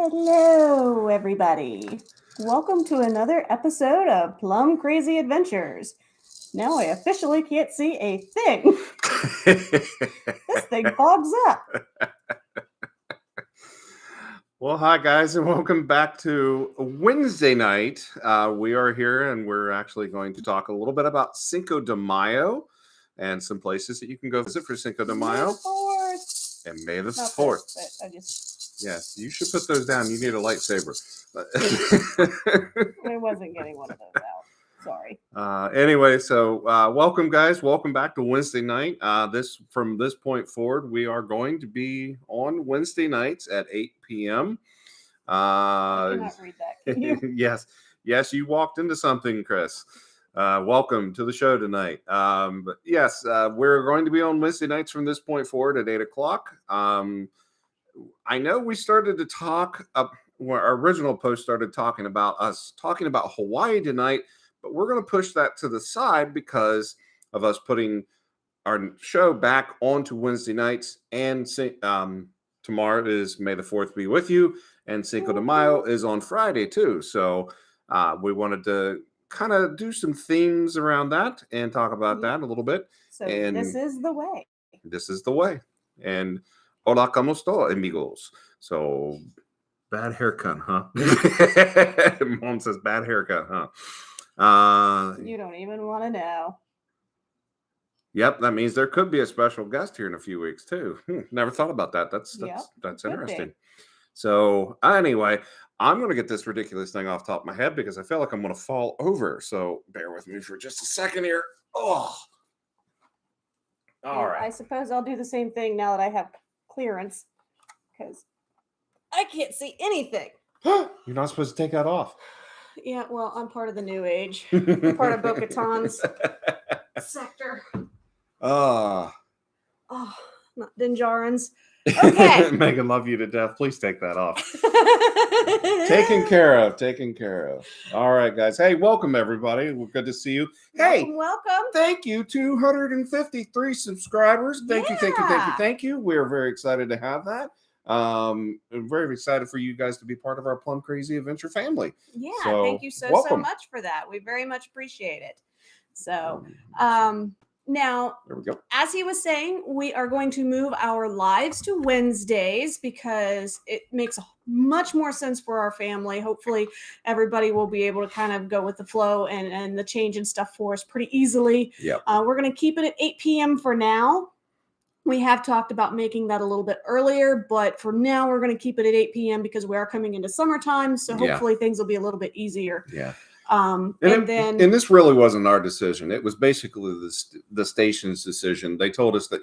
Hello, everybody. Welcome to another episode of Plum Crazy Adventures. Now I officially can't see a thing. This thing fogs up. Well, hi, guys, and welcome back to Wednesday night. We are here, and we're actually going to talk a little bit about Cinco de Mayo and some places that you can go visit for Cinco de Mayo. May the 4th. And May the Not 4th. this, but I just... Yes, you should put those down. You need a lightsaber. I wasn't getting one of those out. Sorry. Anyway, so welcome, guys. Welcome back to Wednesday night. From this point forward, we are going to be on Wednesday nights at 8 p.m. I cannot read that. Can you? Yes, you walked into something, Chris. Welcome to the show tonight. But yes, we're going to be on Wednesday nights from this point forward at 8 o'clock. I know we started to talk where our original post started talking about Hawaii tonight, but we're going to push that to the side because of us putting our show back onto Wednesday nights. And tomorrow is May the 4th be with you, and Cinco de Mayo is on Friday too. So we wanted to kind of do some themes around that and talk about that a little bit. So this is the way. This is the way. And hola, ¿cómo está, amigos? So, bad haircut, huh? Mom says bad haircut, huh? You don't even want to know. Yep, that means there could be a special guest here in a few weeks too. Never thought about that. That's interesting. So anyway, I'm going to get this ridiculous thing off the top of my head because I feel like I'm going to fall over. So bear with me for just a second here. Oh, all right. I suppose I'll do the same thing now that I have clearance because I can't see anything. You're not supposed to take that off. Yeah, well, I'm part of the new age. I'm part of Bo-Katan's sector. Oh, not Dinjarans. Okay. Megan, love you to death. Please take that off. Taken care of. All right, guys. Hey, welcome, everybody. We're good to see you. Hey, welcome. Thank you. 253 subscribers. Thank you. We're very excited to have that. I'm very excited for you guys to be part of our Plum Crazy Adventure family. Yeah, so, thank you so much for that. We very much appreciate it. So, now, there we go. As he was saying, we are going to move our lives to Wednesdays because it makes much more sense for our family. Hopefully, everybody will be able to kind of go with the flow and the change and stuff for us pretty easily. Yep. We're going to keep it at 8 p.m. for now. We have talked about making that a little bit earlier, but for now, we're going to keep it at 8 p.m. because we are coming into summertime. So hopefully things will be a little bit easier. Yeah. And this really wasn't our decision. It was basically the station's decision. They told us that,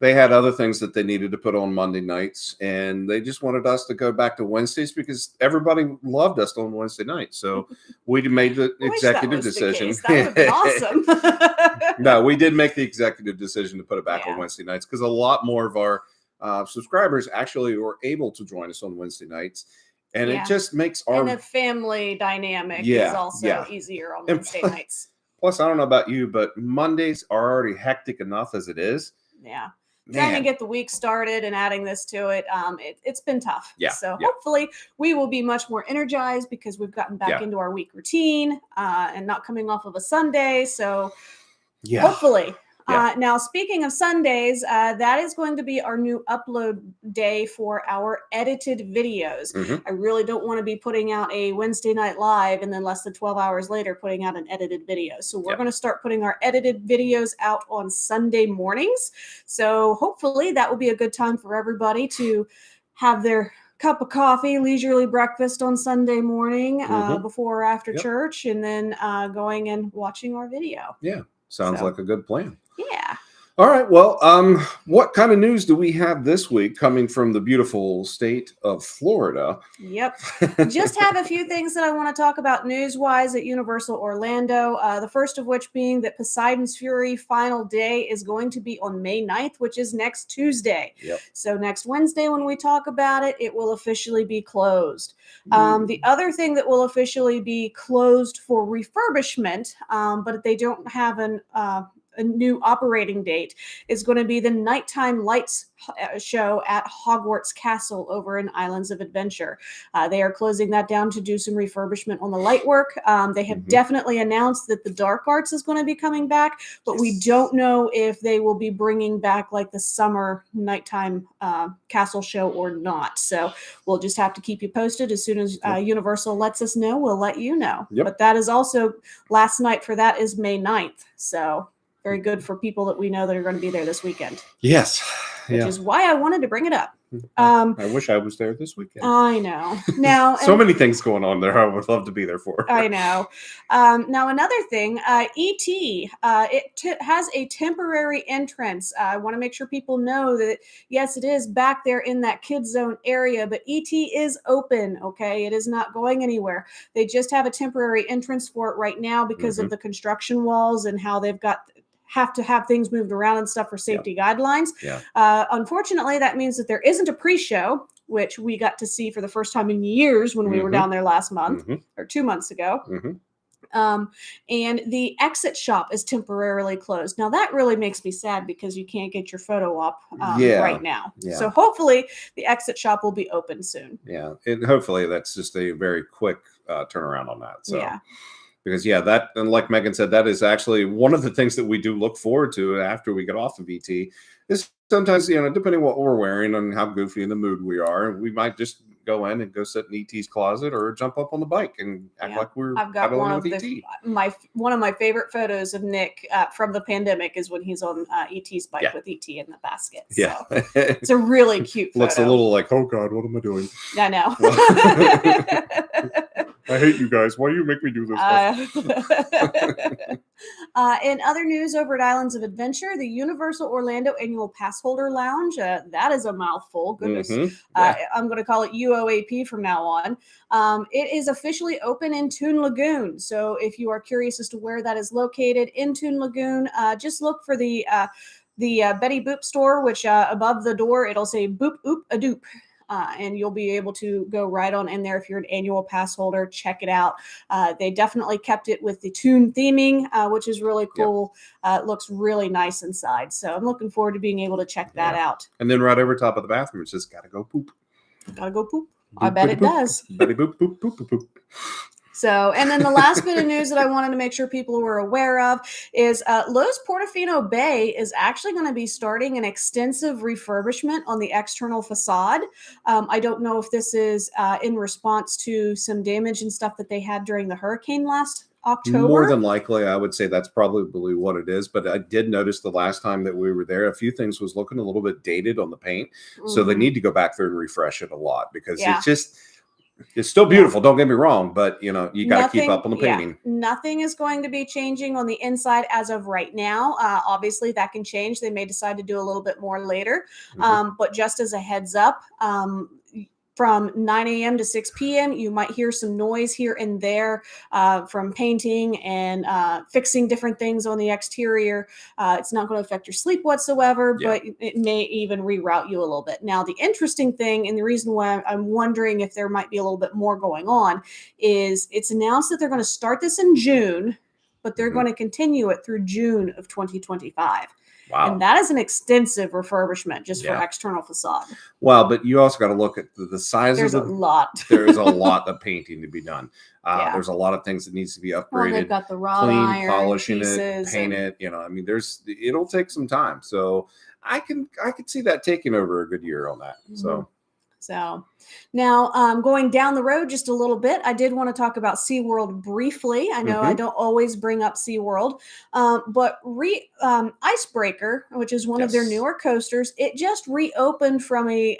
they had other things that they needed to put on Monday nights, and they just wanted us to go back to Wednesdays because everybody loved us on Wednesday nights. So we made the executive decision. That would have been awesome. No, we did make the executive decision to put it back on Wednesday nights because a lot more of our subscribers actually were able to join us on Wednesday nights. And it just makes our... And the family dynamic is also easier on Wednesday nights. Plus, I don't know about you, but Mondays are already hectic enough as it is. Yeah. Trying to get the week started and adding this to it, it's been tough. Yeah. So hopefully we will be much more energized because we've gotten back into our week routine and not coming off of a Sunday. So hopefully... Now, speaking of Sundays, that is going to be our new upload day for our edited videos. Mm-hmm. I really don't want to be putting out a Wednesday night live and then less than 12 hours later putting out an edited video. So we're going to start putting our edited videos out on Sunday mornings. So hopefully that will be a good time for everybody to have their cup of coffee, leisurely breakfast on Sunday morning before or after church, and then going and watching our video. Yeah, sounds like a good plan. Yeah. All right. Well, what kind of news do we have this week coming from the beautiful state of Florida? Yep. Just have a few things that I want to talk about news-wise at Universal Orlando. The first of which being that Poseidon's Fury final day is going to be on May 9th, which is next Tuesday. Yep. So next Wednesday when we talk about it, it will officially be closed. The other thing that will officially be closed for refurbishment, but they don't have an a new operating date is going to be the nighttime lights show at Hogwarts Castle over in Islands of Adventure. They are closing that down to do some refurbishment on the light work. They have definitely announced that the dark arts is going to be coming back, but we don't know if they will be bringing back like the summer nighttime castle show or not. So we'll just have to keep you posted. As soon as Universal lets us know, we'll let you know. But that is also, last night for that is May 9th. So very good for people that we know that are going to be there this weekend. Yes. Which is why I wanted to bring it up. I wish I was there this weekend. I know. Now, so many things going on there. I would love to be there for. I know. Now, another thing, ET, has a temporary entrance. I want to make sure people know that, yes, it is back there in that kid zone area, but ET is open, okay? It is not going anywhere. They just have a temporary entrance for it right now because of the construction walls and how they've have to have things moved around and stuff for safety guidelines. Unfortunately, that means that there isn't a pre-show, which we got to see for the first time in years when we were down there last month or 2 months ago. And the exit shop is temporarily closed. Now that really makes me sad because you can't get your photo op right now. So hopefully the exit shop will be open soon. And hopefully that's just a very quick turnaround on that. So because that, and like Megan said, that is actually one of the things that we do look forward to after we get off of ET is sometimes, depending on what we're wearing and how goofy in the mood we are, we might just go in and go sit in ET's closet or jump up on the bike and act like we're I've got one of my favorite photos of Nick from the pandemic is when he's on ET's bike with ET in the basket. So it's a really cute photo. Looks a little like, oh God, what am I doing? I know. I hate you guys. Why do you make me do this stuff? In other news over at Islands of Adventure, the Universal Orlando Annual Pass Holder Lounge, that is a mouthful. Goodness. I'm going to call it UOAP from now on. It is officially open in Toon Lagoon. So if you are curious as to where that is located in Toon Lagoon, just look for the Betty Boop store, which above the door, it'll say Boop Oop a Doop. And you'll be able to go right on in there if you're an annual pass holder. Check it out. They definitely kept it with the Toon theming, which is really cool. It looks really nice inside. So I'm looking forward to being able to check that out. And then right over top of the bathroom, it says, gotta go poop. Gotta go poop. Boop, I bet boop, it boop. does. Betty boop, boop, boop, boop, boop. So, and then the last bit of news that I wanted to make sure people were aware of is Los Portofino Bay is actually going to be starting an extensive refurbishment on the external facade. I don't know if this is in response to some damage and stuff that they had during the hurricane last October. More than likely, I would say that's probably what it is. But I did notice the last time that we were there, a few things was looking a little bit dated on the paint. So they need to go back there and refresh it a lot because it's still beautiful. Don't get me wrong, but you got to keep up on the painting. Nothing is going to be changing on the inside as of right now. Obviously, that can change. They may decide to do a little bit more later. But just as a heads up, from 9 a.m. to 6 p.m., you might hear some noise here and there from painting and fixing different things on the exterior. It's not going to affect your sleep whatsoever, but it may even reroute you a little bit. Now, the interesting thing, and the reason why I'm wondering if there might be a little bit more going on, is it's announced that they're going to start this in June, but they're going to continue it through June of 2025. Wow. And that is an extensive refurbishment just for external facade. Well, but you also got to look at the size of the... There's a lot. There's a lot of painting to be done. There's a lot of things that needs to be upgraded. Well, they've got the wrought iron, polishing it, paint it. It'll take some time. So I could see that taking over a good year on that. So now going down the road just a little bit, I did want to talk about SeaWorld briefly. I know I don't always bring up SeaWorld, but Icebreaker, which is one of their newer coasters, it just reopened from a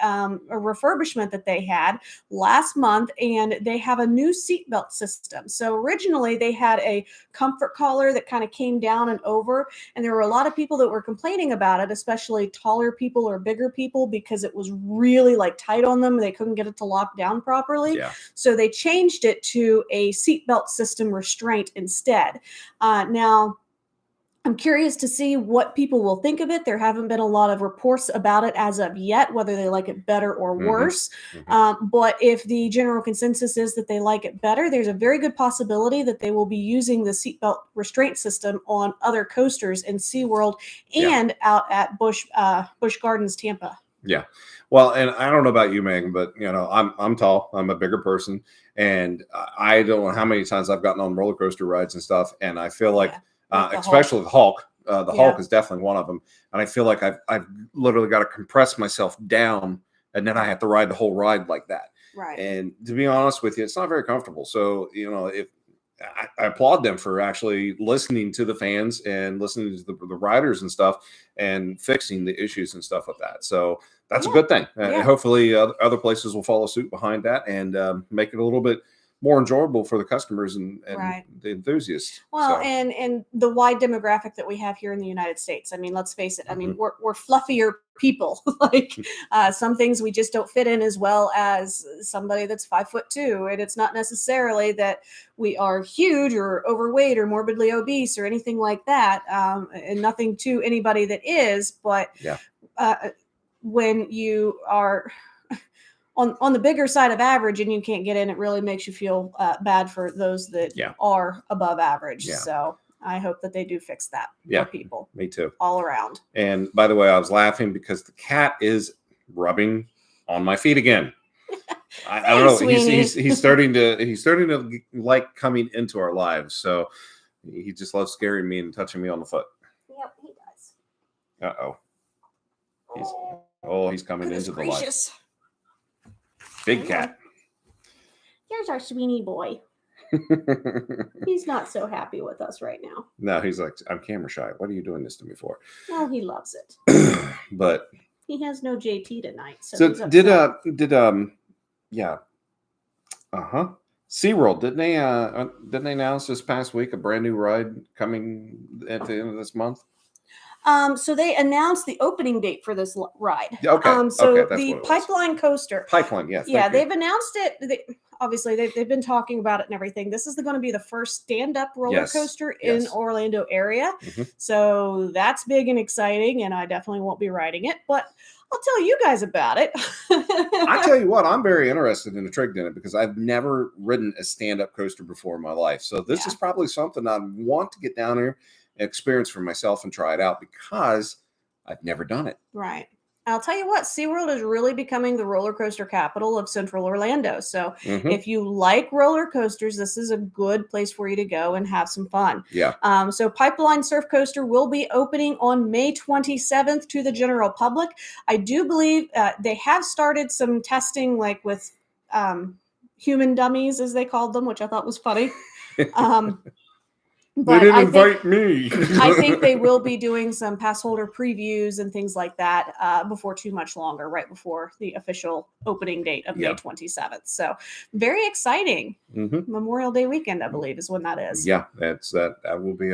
refurbishment that they had last month, and they have a new seatbelt system. So originally they had a comfort collar that kind of came down and over, and there were a lot of people that were complaining about it, especially taller people or bigger people, because it was really like tight on them. They couldn't get it to lock down properly. So they changed it to a seatbelt system restraint instead. Now, I'm curious to see what people will think of it. There haven't been a lot of reports about it as of yet, whether they like it better or worse. But if the general consensus is that they like it better, there's a very good possibility that they will be using the seatbelt restraint system on other coasters in SeaWorld and out at Busch Gardens, Tampa. Yeah. Well, and I don't know about you, Megan, but I'm tall. I'm a bigger person, and I don't know how many times I've gotten on roller coaster rides and stuff, and I feel like, especially the Hulk. The Hulk is definitely one of them, and I feel like I've literally got to compress myself down, and then I have to ride the whole ride like that. Right. And to be honest with you, it's not very comfortable. So if I applaud them for actually listening to the fans and listening to the riders and stuff and fixing the issues and stuff with that. So that's a good thing. Hopefully other places will follow suit behind that and make it a little bit more enjoyable for the customers and the enthusiasts. Well, and the wide demographic that we have here in the United States. I mean, let's face it. I mean, we're fluffier people. Like some things we just don't fit in as well as somebody that's 5'2", and it's not necessarily that we are huge or overweight or morbidly obese or anything like that. And nothing to anybody that is, but when you are on the bigger side of average and you can't get in, it really makes you feel bad for those that are above average. So I hope that they do fix that for people. Me too. All around. And by the way, I was laughing because the cat is rubbing on my feet again. I don't know. He's starting to like coming into our lives. So he just loves scaring me and touching me on the foot. Yep, he does. He's coming into the life. Big cat. Here's our Sweeney boy. He's not so happy with us right now. No, he's like, I'm camera shy. What are you doing this to me for? Well, he loves it. But he has no JT tonight. So did SeaWorld, didn't they announce this past week a brand new ride coming at the end of this month? So they announced the opening date for this ride. Okay. So the Pipeline Coaster. Pipeline, yes. Yeah, they've announced it. Obviously, they've been talking about it and everything. This is going to be the first stand-up roller coaster in Orlando area. So that's big and exciting, and I definitely won't be riding it, but I'll tell you guys about it. I tell you what, I'm very interested in a trick in it because I've never ridden a stand-up coaster before in my life. So this is probably something I want to get down here, experience for myself and try it out because I've never done it. Right. I'll tell you what, SeaWorld is really becoming the roller coaster capital of Central Orlando. So if you like roller coasters, this is a good place for you to go and have some fun. Yeah. So Pipeline Surf Coaster will be opening on May 27th to the general public. I do believe they have started some testing, like with human dummies, as they called them, which I thought was funny. But they didn't invite me. I think they will be doing some pass holder previews and things like that before too much longer, right before the official opening date of May 27th. So very exciting. Memorial Day weekend, I believe, is when that is. Yeah, that will be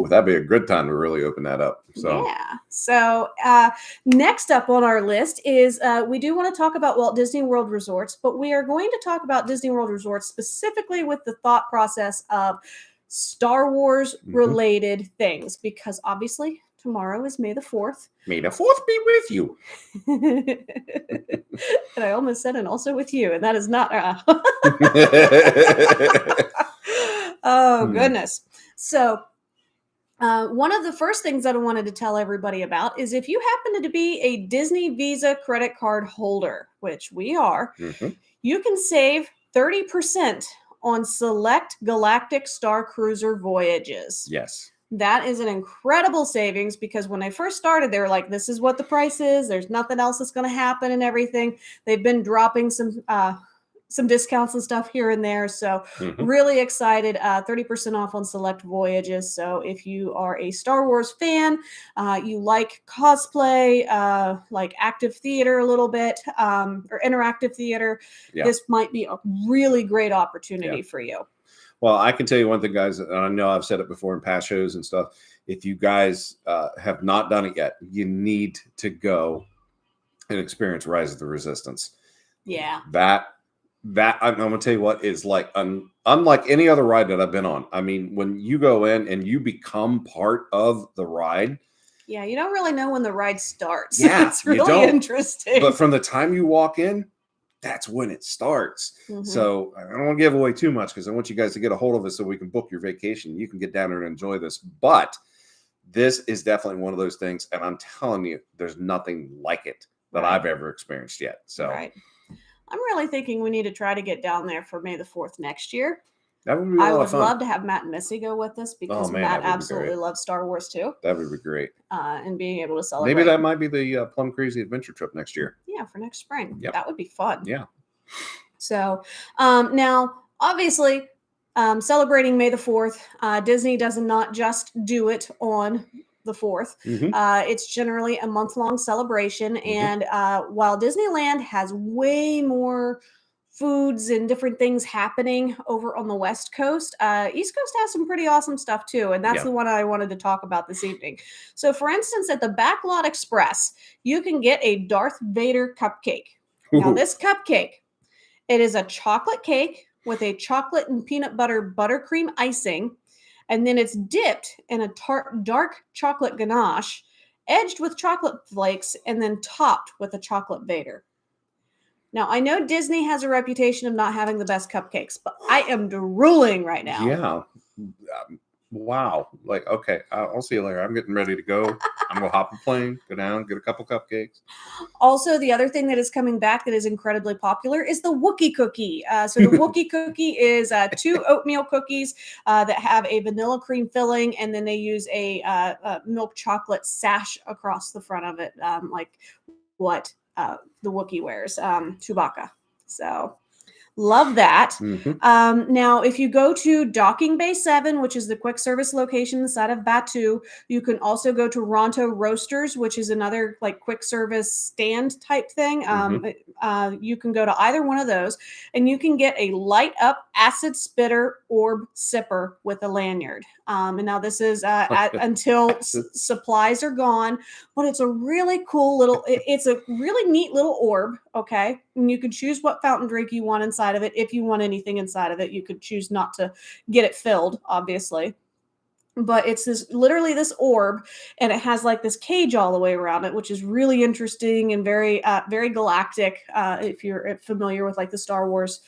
that'd be a good time to really open that up. So So next up on our list is we do want to talk about Walt Disney World Resorts, but we are going to talk about Disney World Resorts specifically with the thought process of Star Wars related things, because obviously tomorrow is May the 4th. May the 4th be with you. And I almost said, and also with you, and that is not. Oh, goodness. So one of the first things that I wanted to tell everybody about is if you happen to be a Disney Visa credit card holder, which we are, you can save 30% on select Galactic Star Cruiser voyages. Yes. That is an incredible savings because when I first started, they were like, this is what the price is. There's nothing else that's going to happen and everything. They've been dropping some discounts and stuff here and there. So really excited, 30% off on select voyages. So if you are a Star Wars fan, you like cosplay, like active theater a little bit, or interactive theater, this might be a really great opportunity for you. Well, I can tell you one thing, guys, and I know I've said it before in past shows and stuff. If you guys have not done it yet, you need to go and experience Rise of the Resistance. Yeah. That I'm gonna tell you what is like unlike any other ride that I've been on. I mean, when you go in and you become part of the ride, Yeah, you don't really know when the ride starts. yeah, It's you really don't. interesting. But from the time you walk in, that's when it starts. Mhm. So I don't want to give away too much because I want you guys to get a hold of us so we can book your vacation. You can get down there and enjoy this. But this is definitely one of those things, and I'm telling you, there's nothing like it that Right. I've ever experienced yet. So Right. I'm really thinking we need to try to get down there for May the 4th next year. that would be a I lot would of fun. love to have Matt and Missy go with us because man, Matt that would be absolutely great. loves Star Wars too, That would be great. and being able to celebrate. Maybe that might be the Plum Crazy Adventure trip next year. Yeah, for next spring. Yep. That would be fun. Yeah. So now, obviously, celebrating May the 4th, Disney does not just do it on the 4th. Mhm. It's generally a month-long celebration. And while Disneyland has way more foods and different things happening over on the West Coast, East Coast has some pretty awesome stuff too. And that's Yeah. the one I wanted to talk about this evening. So, for instance, at the Backlot Express, you can get a Darth Vader cupcake. Now, Ooh. this cupcake, it is a chocolate cake with a chocolate and peanut butter buttercream icing, and then it's dipped in a dark chocolate ganache, edged with chocolate flakes, and then topped with a chocolate Vader. Now, I know Disney has a reputation of not having the best cupcakes, but I am drooling right now. Yeah. Wow. Like, okay, I'll see you later. I'm getting ready to go. I'm gonna hop a plane, go down, get a couple cupcakes. Also, the other thing that is coming back that is incredibly popular is the Wookiee cookie. So the Wookiee cookie is 2 oatmeal cookies that have a vanilla cream filling, and then they use a milk chocolate sash across the front of it, like what the Wookiee wears, Chewbacca. So love that. Now, if you go to Docking Bay 7, which is the quick service location inside of Batuu, you can also go to Ronto Roasters, which is another like quick service stand type thing. You can go to either one of those, and you can get a light up acid spitter orb sipper with a lanyard. And now this is until supplies are gone, but it's a really cool little. It's a really neat little orb. Okay, and you can choose what fountain drink you want inside of it. If you want anything inside of it, you could choose not to get it filled, obviously. But it's literally this orb, and it has like this cage all the way around it, which is really interesting and very very galactic. If you're familiar with like the Star Wars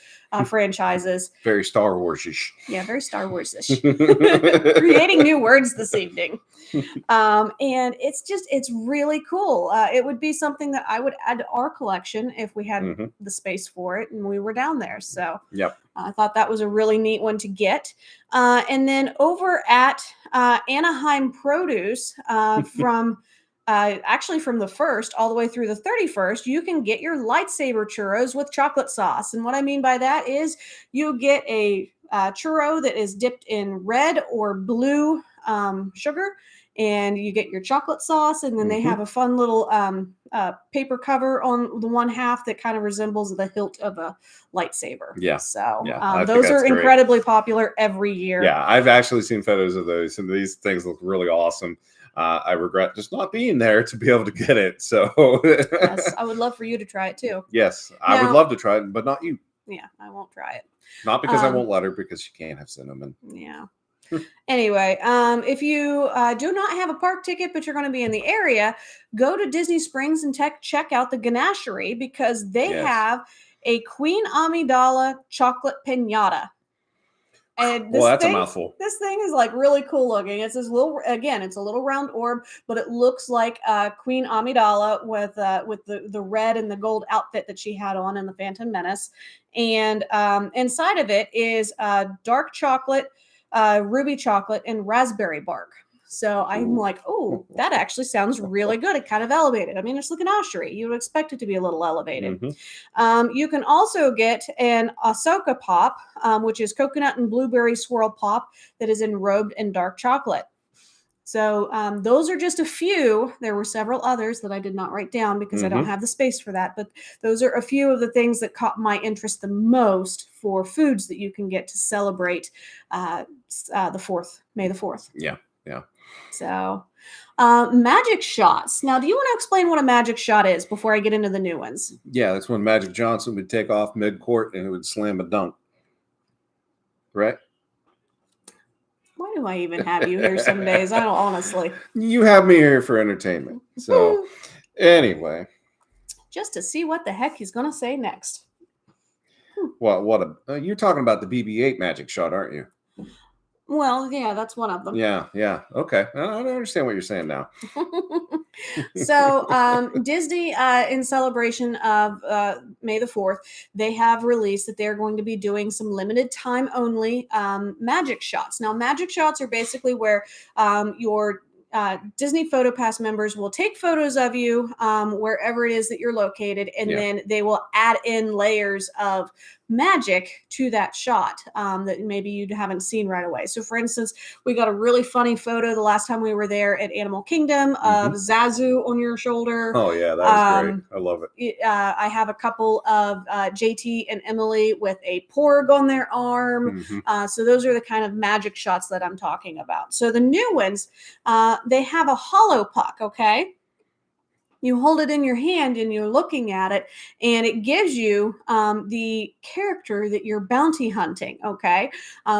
franchises, Very Star Wars-ish. Yeah, very Star Wars-ish. Creating new words this evening. And it's really cool. It would be something that I would add to our collection if we had the space for it and we were down there. So Yep. I thought that was a really neat one to get. And then over at Anaheim Produce, from actually from the 1st all the way through the 31st, you can get your lightsaber churros with chocolate sauce. And what I mean by that is you get a churro that is dipped in red or blue sugar, and you get your chocolate sauce, and then they have a fun little paper cover on the one half that kind of resembles the hilt of a lightsaber. Yeah. So Yeah, those are great. Incredibly popular every year. Yeah, I've actually seen photos of those, and these things look really awesome. I regret just not being there to be able to get it. So Yes, I would love for you to try it too. Yes, I would love to try it, but not you. Yeah, I won't try it. Not because I won't let her, because she can't have cinnamon. Yeah. Anyway, if you do not have a park ticket, but you're going to be in the area, go to Disney Springs and check out the Ganachery, because they have a Queen Amidala chocolate pinata. And this that's a mouthful. This thing is like really cool looking. It's this little, again, it's a little round orb, but it looks like Queen Amidala with the red and the gold outfit that she had on in the Phantom Menace. And inside of it is dark chocolate, ruby chocolate, and raspberry bark. So I'm like, oh, that actually sounds really good. It kind of elevated. I mean, it's like an oshery. You would expect it to be a little elevated. You can also get an Ahsoka pop, which is coconut and blueberry swirl pop that is enrobed in dark chocolate. So those are just a few. There were several others that I did not write down because I don't have the space for that. But those are a few of the things that caught my interest the most for foods that you can get to celebrate the 4th, May the 4th. Yeah. Yeah. So Magic shots. Now, do you want to explain what a magic shot is before I get into the new ones? Yeah, that's when Magic Johnson would take off mid-court and it would slam a dunk. Right? Why do I even have you here some days? I don't honestly. You have me here for entertainment. So, anyway. Just to see what the heck he's going to say next. You're talking about the BB-8 magic shot, aren't you? Well, yeah, that's one of them. Yeah. Okay. I don't understand what you're saying now. So Disney, in celebration of May the 4th, they have released that they're going to be doing some limited time only magic shots. Now, magic shots are basically where your Disney PhotoPass members will take photos of you wherever it is that you're located, and then they will add in layers of magic to that shot that maybe you haven't seen right away. So, for instance, we got a really funny photo the last time we were there at Animal Kingdom of Zazu on your shoulder. Oh, yeah, that was great. I love it. I have a couple of JT and Emily with a porg on their arm. So those are the kind of magic shots that I'm talking about. So the new ones, they have a hollow puck, okay? You hold it in your hand and you're looking at it, and it gives you the character that you're bounty hunting, okay?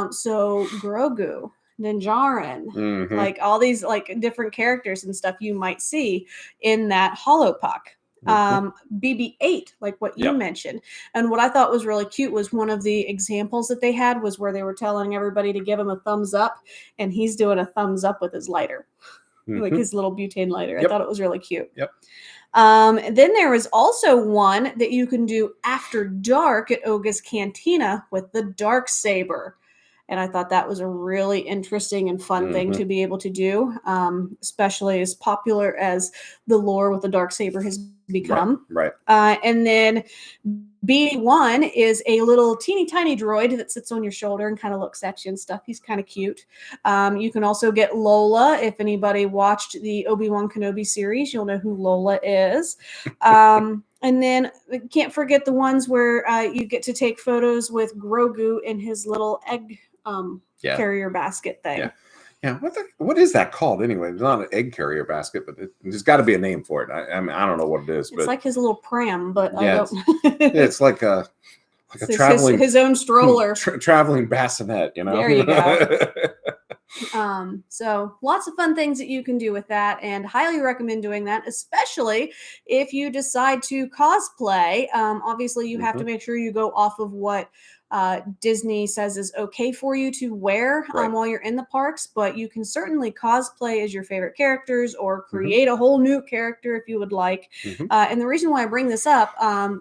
So Grogu, Ninjarin, like all these like different characters and stuff you might see in that hollow puck. BB-8, like what you mentioned. And what I thought was really cute was one of the examples that they had was where they were telling everybody to give him a thumbs up, and he's doing a thumbs up with his lighter. Like his little butane lighter. I thought it was really cute. Then there is also one that you can do after dark at Oga's Cantina with the dark saber. And I thought that was a really interesting and fun thing to be able to do, especially as popular as the lore with the dark saber has become. Right. And then BD1 is a little teeny tiny droid that sits on your shoulder and kind of looks at you and stuff. He's kind of cute. You can also get Lola. If anybody watched the Obi-Wan Kenobi series, you'll know who Lola is. And then can't forget the ones where you get to take photos with Grogu in his little egg carrier basket thing. Yeah, what is that called anyway? It's not an egg carrier basket, but there's got to be a name for it. I mean, I don't know what it is. It's like his little pram, but I don't. It's like a traveling his own stroller, traveling bassinet. You know, there you go. So lots of fun things that you can do with that, and highly recommend doing that, especially if you decide to cosplay. Obviously, you have to make sure you go off of what Disney says is okay for you to wear while you're in the parks, but you can certainly cosplay as your favorite characters or create a whole new character if you would like. And the reason why I bring this up,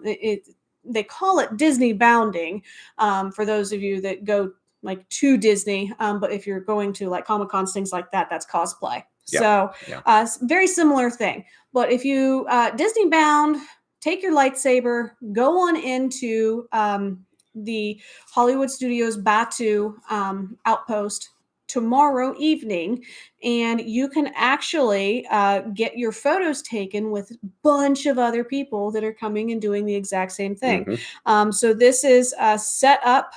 they call it Disney bounding for those of you that go like to Disney, but if you're going to like Comic-Cons, things like that, that's cosplay. So very similar thing. But if you Disney bound, take your lightsaber, go on into the Hollywood Studios Batuu outpost tomorrow evening, and you can actually get your photos taken with a bunch of other people that are coming and doing the exact same thing. So this is set up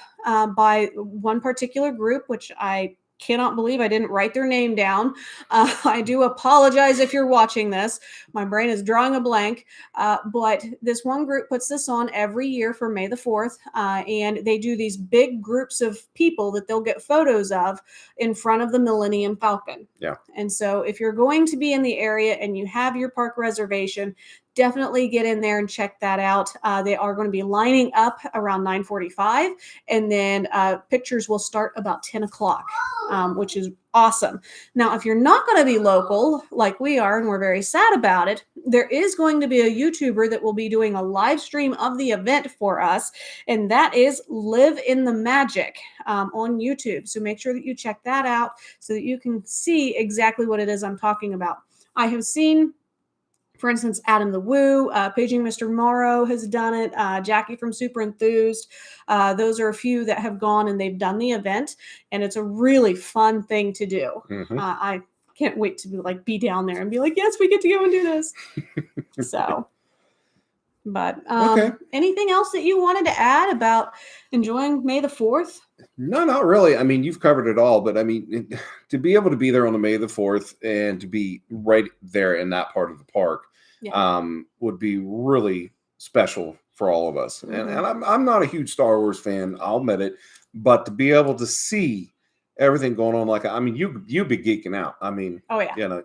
by one particular group, which I cannot believe I didn't write their name down. I do apologize if you're watching this. My brain is drawing a blank. But this one group puts this on every year for May the 4th. And they do these big groups of people that they'll get photos of in front of the Millennium Falcon. And so if you're going to be in the area and you have your park reservation, definitely get in there and check that out. They are going to be lining up around 9:45, and then pictures will start about 10 o'clock, which is awesome. Now, if you're not going to be local like we are, and we're very sad about it, there is going to be a YouTuber that will be doing a live stream of the event for us, and that is Live in the Magic on YouTube. So make sure that you check that out so that you can see exactly what it is I'm talking about. I have seen, for instance, Adam the Woo, Paging Mr. Morrow has done it. Jackie from Super Enthused. Those are a few that have gone and they've done the event, and it's a really fun thing to do. I can't wait to be down there and be like, yes, we get to go and do this. So But Okay. anything else that you wanted to add about enjoying May the 4th? No, not really. I mean, you've covered it all, but I mean, to be able to be there on the May the 4th and to be right there in that part of the park Yeah. would be really special for all of us. And Mhm. I'm not a huge Star Wars fan, I'll admit it, but to be able to see everything going on, like, I mean, you'd be geeking out. I mean, Oh yeah. you know,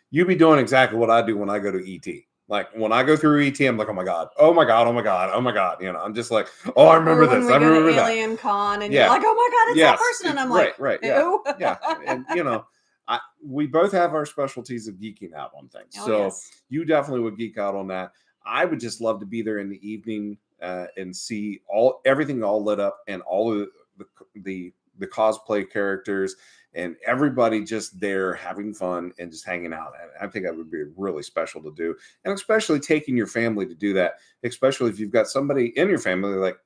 you'd be doing exactly what I do when I go to ET. Like when I go through ET, I'm like, oh my God, oh my God, oh my God, oh my God. You know, I'm just like, oh, I remember Or when this. we I go to remember that. Alien Con and you're Yeah. like, oh my God, it's that Yes. person. And I'm Right, like, right. Yeah. who? Yeah. And you know, we both have our specialties of geeking out on things. Oh, So yes. you definitely would geek out on that. I would just love to be there in the evening and see everything all lit up and all of the cosplay characters and everybody just there having fun and just hanging out. And I think that would be really special to do. And especially taking your family to do that, especially if you've got somebody in your family like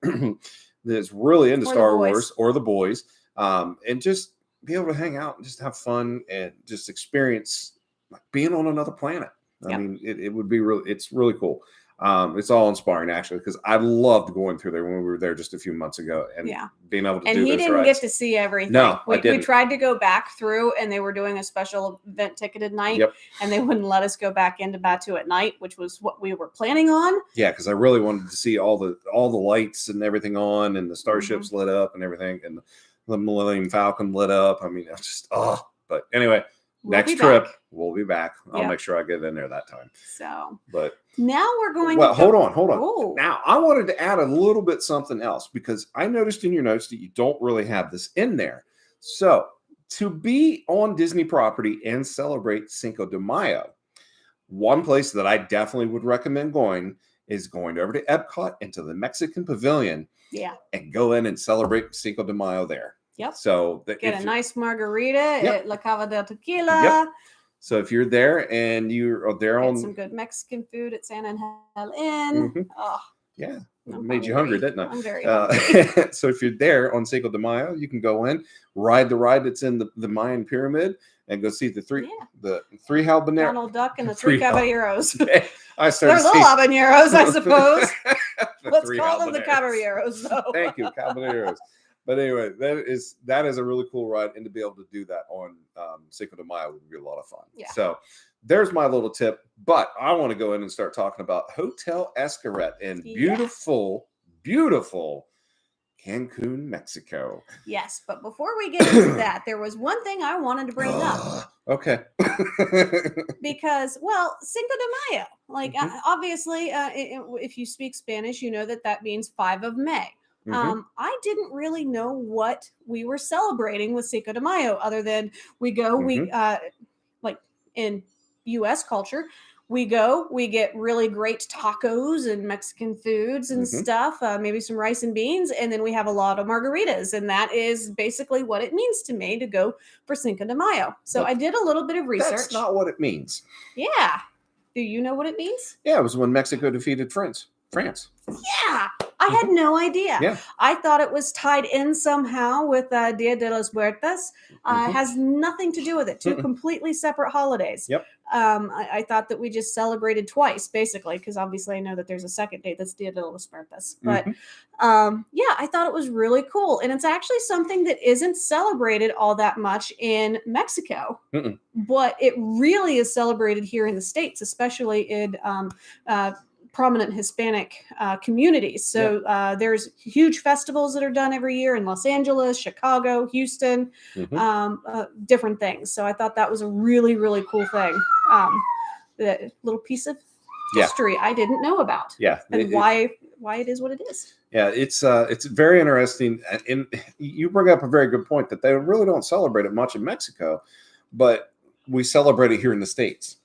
that's really into Or the Star boys. Wars or the boys, and just be able to hang out and just have fun and just experience like being on another planet. I Yep. mean, it would be it's really cool. It's all inspiring actually, because I loved going through there when we were there just a few months ago and Yeah. being able to And do he those didn't rides. get to see everything. No, I we didn't. tried to go back through and they were doing a special event ticketed night. Yep. And they wouldn't let us go back into Batuu at night, which was what we were planning on. Yeah, because I really wanted to see all the lights and everything on and the starships lit up and everything and the Millennium Falcon lit up. I mean, it's just but anyway, next trip we'll be back. I'll make sure I get in there that time. So, but now we're going to hold on. Oh. Now I wanted to add a little bit something else because I noticed in your notes that you don't really have this in there. So to be on Disney property and celebrate Cinco de Mayo, one place that I definitely would recommend going is going over to Epcot into the Mexican Pavilion. Yeah. And go in and celebrate Cinco de Mayo there. Yep. So get a nice margarita at La Cava del Tequila. Yep. So if you're there and you're there on some good Mexican food at San Angel Inn. Oh, yeah. Made you hungry, didn't it? I'm very hungry. So if you're there on Cinco de Mayo, you can go in, ride the ride that's in the Mayan pyramid, and go see the three habaneros. Donald Duck and the three caballeros. They're little habaneros, I suppose. Let's call them the habaneros. caballeros, though. Thank you, caballeros. But anyway, that is a really cool ride, and to be able to do that on Cinco de Mayo would be a lot of fun. Yeah. So there's my little tip. But I want to go in and start talking about Hotel Xcaret in beautiful Cancun, Mexico. Yes, but before we get into that, there was one thing I wanted to bring up. Okay. Because, well, Cinco de Mayo, like obviously, if you speak Spanish, you know that means 5 of May. I didn't really know what we were celebrating with Cinco de Mayo, other than we like in U.S. culture, we get really great tacos and Mexican foods and stuff, maybe some rice and beans, and then we have a lot of margaritas, and that is basically what it means to me to go for Cinco de Mayo. So I did a little bit of research. That's not what it means. Yeah. Do you know what it means? Yeah, it was when Mexico defeated France. Yeah. I had no idea. Yeah. I thought it was tied in somehow with Dia de los Muertos. It has nothing to do with it. Two completely separate holidays. Yep. I thought that we just celebrated twice, basically, because obviously I know that there's a second date that's Dia de los Muertos. But yeah, I thought it was really cool. And it's actually something that isn't celebrated all that much in Mexico. But it really is celebrated here in the States, especially in prominent Hispanic communities. So there's huge festivals that are done every year in Los Angeles, Chicago, Houston, different things. So I thought that was a really, really cool thing. That little piece of history I didn't know about. Yeah. And why it is what it is. Yeah, it's very interesting. And you bring up a very good point that they really don't celebrate it much in Mexico, but we celebrate it here in the States.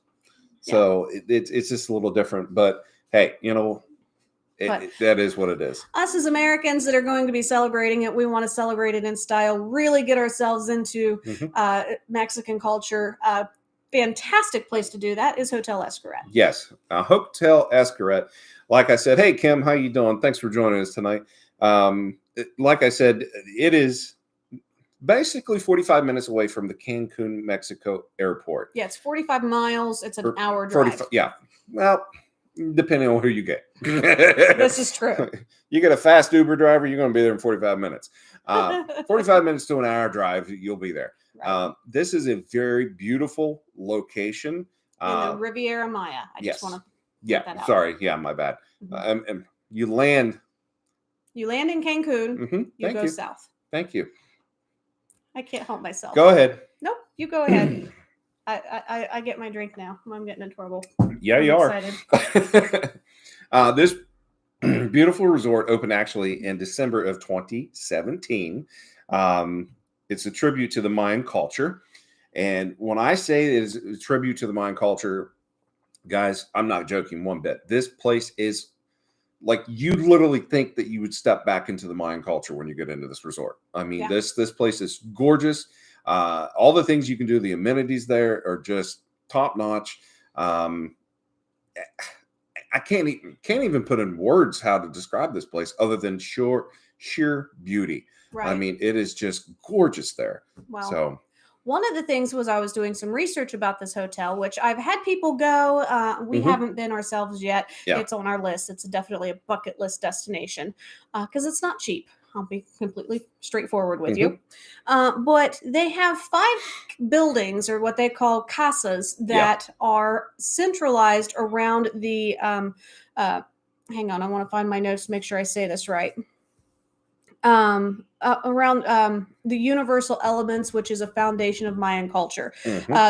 So it's just a little different, but hey, you know, that is what it is. Us as Americans that are going to be celebrating it, we want to celebrate it in style, really get ourselves into Mexican culture. Fantastic place to do that is Hotel Xcaret. Yes, Hotel Xcaret. Like I said, hey, Kim, how you doing? Thanks for joining us tonight. Like I said, it is basically 45 minutes away from the Cancun, Mexico airport. Yeah, it's 45 miles. It's an hour drive. Yeah. Well, depending on who you get. This is true. You get a fast Uber driver, you're going to be there in 45 minutes. 45 minutes to an hour drive, you'll be there. Right. This is a very beautiful location. In the Riviera Maya. I yes. just want to yeah, sorry. Yeah, my bad. Mm-hmm. You land in Cancun. You go south. Thank you. I can't help myself. Go ahead. Nope, you go ahead. I get my drink now. I'm getting in trouble. Yeah, you are. This beautiful resort opened actually in December of 2017. It's a tribute to the Mayan culture. And when I say it is a tribute to the Mayan culture, guys, I'm not joking one bit. This place is like, you literally think that you would step back into the Mayan culture when you get into this resort. I mean, this place is gorgeous. All the things you can do, the amenities there are just top notch. I can't even put in words how to describe this place other than sheer beauty. Right. I mean, it is just gorgeous there. Wow. So one of the things was I was doing some research about this hotel, which I've had people go. We haven't been ourselves yet. Yeah. It's on our list. It's definitely a bucket list destination because it's not cheap. I'll be completely straightforward with you. But they have 5 buildings, or what they call casas, that are centralized around the, hang on, I want to find my notes to make sure I say this right. Around the universal elements, which is a foundation of Mayan culture.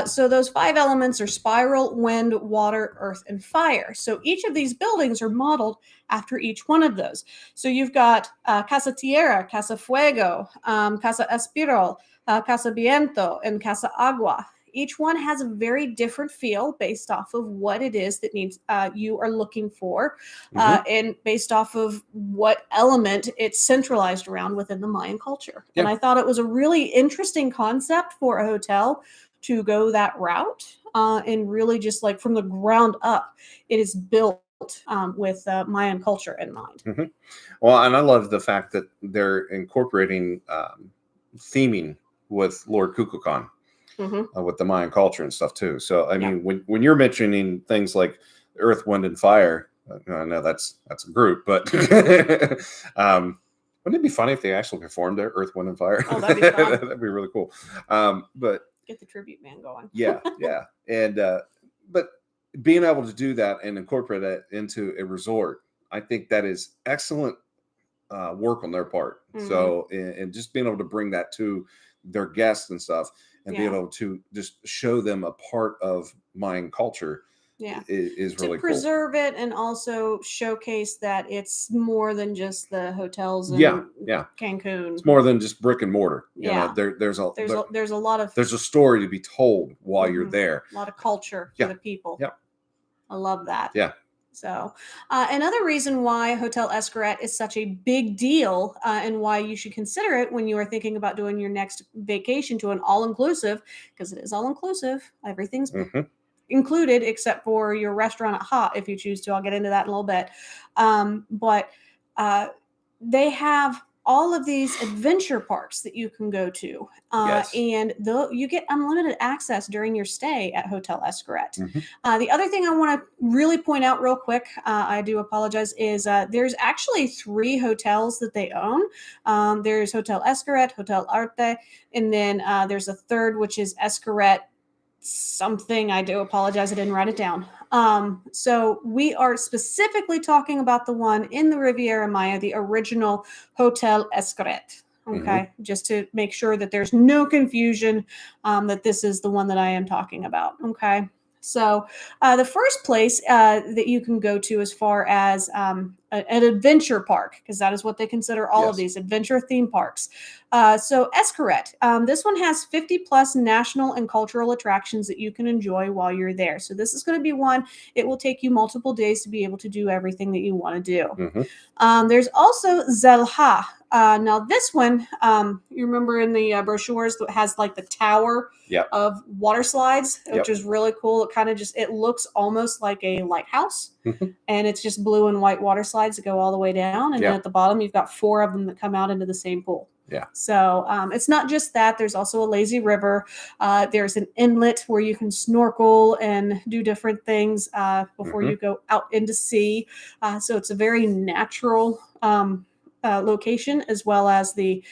So those 5 elements are spiral, wind, water, earth, and fire. So each of these buildings are modeled after each one of those. So you've got Casa Tierra, Casa Fuego, Casa Espiral, Casa Viento, and Casa Agua. Each one has a very different feel based off of what it is that needs you are looking for, and based off of what element it's centralized around within the Mayan culture. Yeah. And I thought it was a really interesting concept for a hotel to go that route, and really just like from the ground up, it is built with Mayan culture in mind. Well, and I love the fact that they're incorporating theming with Lord Kukulkan. With the Mayan culture and stuff too. So I mean, when you're mentioning things like Earth, Wind, and Fire, I know that's a group, but wouldn't it be funny if they actually performed there, Earth, Wind, and Fire? Oh, that'd be fun. That'd be really cool. But get the tribute band going. yeah, and but being able to do that and incorporate that into a resort, I think that is excellent work on their part. So and just being able to bring that to their guests and stuff, and be able to just show them a part of Mayan culture is really cool. To preserve it and also showcase that it's more than just the hotels in Cancun. It's more than just brick and mortar. You know, there's a story to be told while you're there. A lot of culture for the people. I love that. Yeah. So another reason why Hotel Xcaret is such a big deal, and why you should consider it when you are thinking about doing your next vacation to an all-inclusive, because it is all-inclusive. Everything's included except for your restaurant at Hot if you choose to. I'll get into that in a little bit. But they have all of these adventure parks that you can go to. And you get unlimited access during your stay at Hotel Xcaret. The other thing I want to really point out real quick, I do apologize, is there's actually 3 hotels that they own. There's Hotel Xcaret, Hotel Arte, and then there's a third, which is Xcaret something. I do apologize, I didn't write it down. So we are specifically talking about the one in the Riviera Maya, the original Hotel Xcaret. Okay, just to make sure that there's no confusion, that this is the one that I am talking about. Okay, so the first place that you can go to as far as an adventure park, because that is what they consider all of these adventure theme parks. So Xcaret, this one has 50 plus national and cultural attractions that you can enjoy while you're there. So this is going to be one, it will take you multiple days to be able to do everything that you want to do. There's also Zelha. Now this one, you remember in the brochures that has like the tower of water slides, which is really cool. It kind of it looks almost like a lighthouse, and it's just blue and white water slides that go all the way down. And then at the bottom, you've got 4 of them that come out into the same pool. Yeah. So it's not just that. There's also a lazy river. There's an inlet where you can snorkel and do different things before you go out into sea. So it's a very natural location, as well as the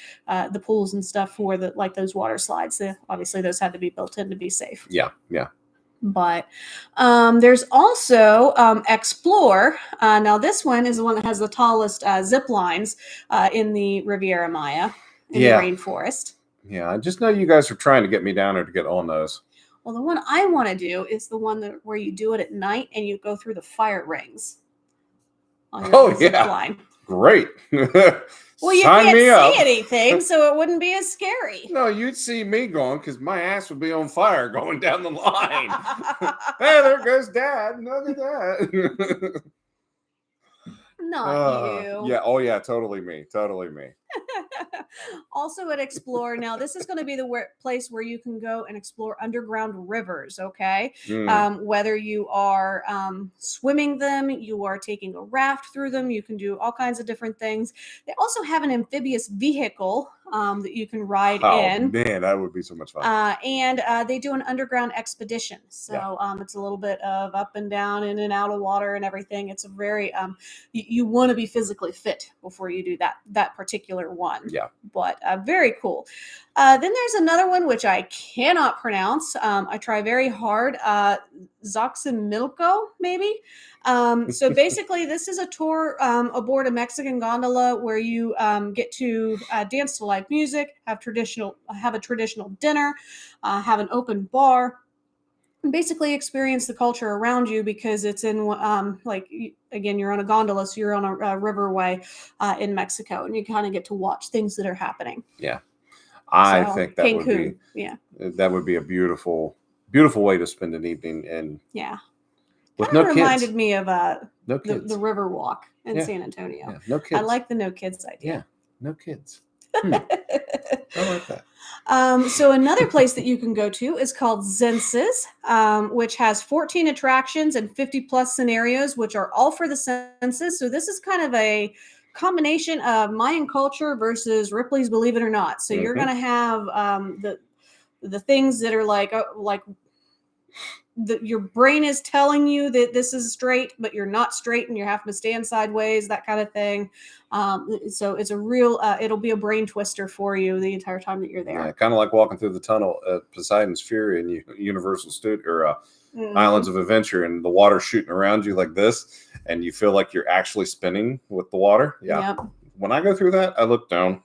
pools and stuff for those water slides. Obviously, those had to be built in to be safe. Yeah. Yeah. But there's also Explore. Now, this one is the one that has the tallest zip lines in the Riviera Maya in the rainforest. Yeah, I just know you guys are trying to get me down there to get on those. Well, the one I want to do is the one where you do it at night and you go through the fire rings on your zip line. Great. Well, you can't see anything, so it wouldn't be as scary. No, you'd see me going because my ass would be on fire going down the line. Hey, there goes Dad. Look at that. Not you. Yeah. Oh, yeah. Totally me. Totally me. Also at Explore. Now, this is going to be the place where you can go and explore underground rivers, okay? Whether you are swimming them, you are taking a raft through them, you can do all kinds of different things. They also have an amphibious vehicle that you can ride in. Oh, man, that would be so much fun. And they do an underground expedition. So it's a little bit of up and down, in and out of water and everything. It's a very, you want to be physically fit before you do that particular one. Yeah. But very cool. Then there's another one which I cannot pronounce. I try very hard. Xochimilco, maybe. So basically, this is a tour aboard a Mexican gondola where you get to dance to live music, have a traditional dinner, have an open bar. Basically experience the culture around you, because it's in again, you're on a gondola, so you're on a riverway in Mexico, and you kind of get to watch things that are happening. Yeah, I think that Cancun, that would be a beautiful way to spend an evening. And with no kids. Reminded me of no kids. The river walk in San Antonio. Yeah, no kids. I like the no kids idea. Yeah, no kids. I like that. So another place that you can go to is called Senses, which has 14 attractions and 50 plus scenarios, which are all for the senses. So this is kind of a combination of Mayan culture versus Ripley's Believe It or Not. So you're going to have the things that are your brain is telling you that this is straight, but you're not straight and you're having to stand sideways, that kind of thing. So it's a real, it'll be a brain twister for you the entire time that you're there. Yeah, kind of like walking through the tunnel at Poseidon's Fury and Universal Studios or Islands of Adventure, and the water shooting around you like this, and you feel like you're actually spinning with the water. Yeah. Yep. When I go through that, I look down.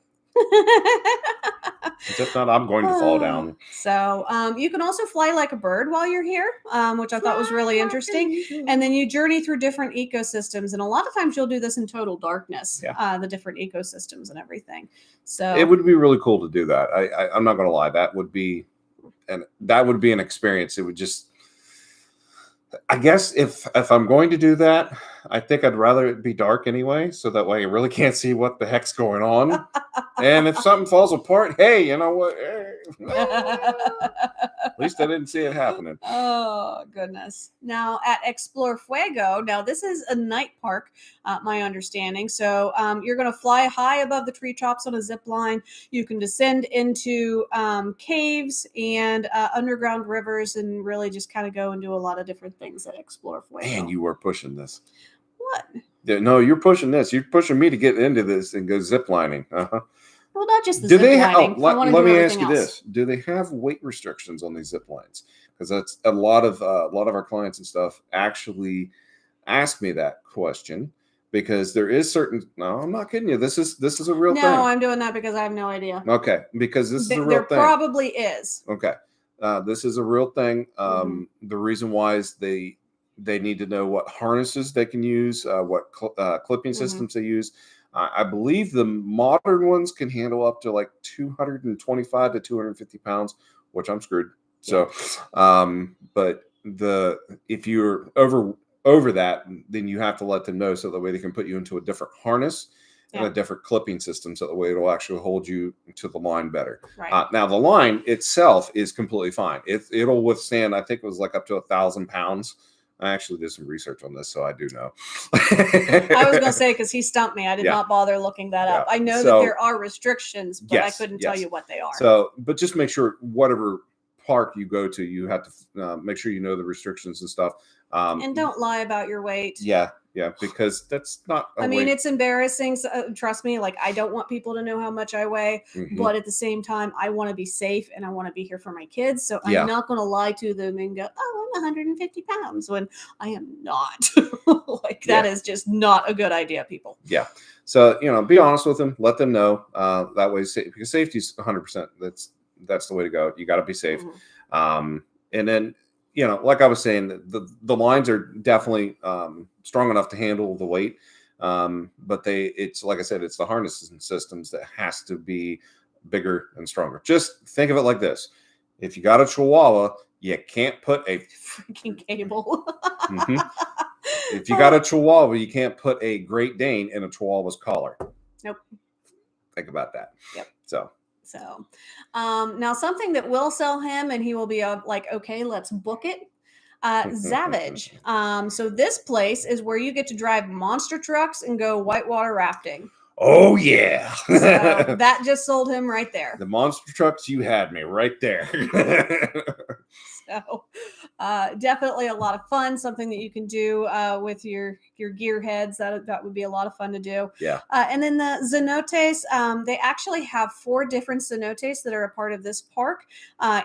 If not, I'm going to fall down. So you can also fly like a bird while you're here, which I thought was really interesting. And then you journey through different ecosystems. And a lot of times you'll do this in total darkness, the different ecosystems and everything. So it would be really cool to do that. I'm not going to lie. That would be an experience. It would just, I guess if I'm going to do that, I think I'd rather it be dark anyway, so that way I really can't see what the heck's going on. And if something falls apart, hey, you know what? At least I didn't see it happening. Oh, goodness. Now, at Explore Fuego, now this is a night park, my understanding. So you're going to fly high above the treetops on a zip line. You can descend into caves and underground rivers, and really just kind of go and do a lot of different things at Explore Fuego. Man, you were pushing this. What? No, you're pushing this. You're pushing me to get into this and go ziplining. Well, not just the ziplining. Let me ask you this: do they have weight restrictions on these zip lines? Because that's a lot of our clients and stuff actually ask me that question, because there is certain. No, I'm not kidding you. This is a real thing. No, I'm doing that because I have no idea. Okay, because this is a real thing. There probably is. Okay, this is a real thing. The reason why is they need to know what harnesses they can use, what clipping systems they use. I believe the modern ones can handle up to like 225 to 250 pounds, which I'm screwed. So, but if you're over that, then you have to let them know, so that way they can put you into a different harness and a different clipping system, so that way it'll actually hold you to the line better. Right. Now the line itself is completely fine. It'll withstand, I think it was like up to 1,000 pounds I actually did some research on this, so I do know. I was going to say, because he stumped me. I did not bother looking that up. I know that there are restrictions, but I couldn't tell you what they are. So, but just make sure whatever park you go to, you have to make sure you know the restrictions and stuff. And don't lie about your weight. Yeah, because that's not. I mean, it's embarrassing. So, trust me. Like, I don't want people to know how much I weigh, but at the same time, I want to be safe and I want to be here for my kids. So I'm not going to lie to them and go, "Oh, I'm 150 pounds," when I am not. Like, that is just not a good idea, people. Yeah. So be honest with them. Let them know. That way, because safety is 100%. That's the way to go. You got to be safe. And then, like I was saying, the lines are definitely strong enough to handle the weight. But it's like I said, it's the harnessing systems that has to be bigger and stronger. Just think of it like this. If you got a Chihuahua, you can't put a freaking cable. If you got a Chihuahua, you can't put a Great Dane in a Chihuahua's collar. Nope. Think about that. Yep. So, now something that will sell him, and he will be like, okay, let's book it. Savage. So this place is where you get to drive monster trucks and go whitewater rafting. Oh yeah. So that just sold him right there. The monster trucks, you had me right there. So definitely a lot of fun, something that you can do with your gearheads. That would be a lot of fun to do. Yeah. And then the cenotes, they actually have 4 different cenotes that are a part of this park.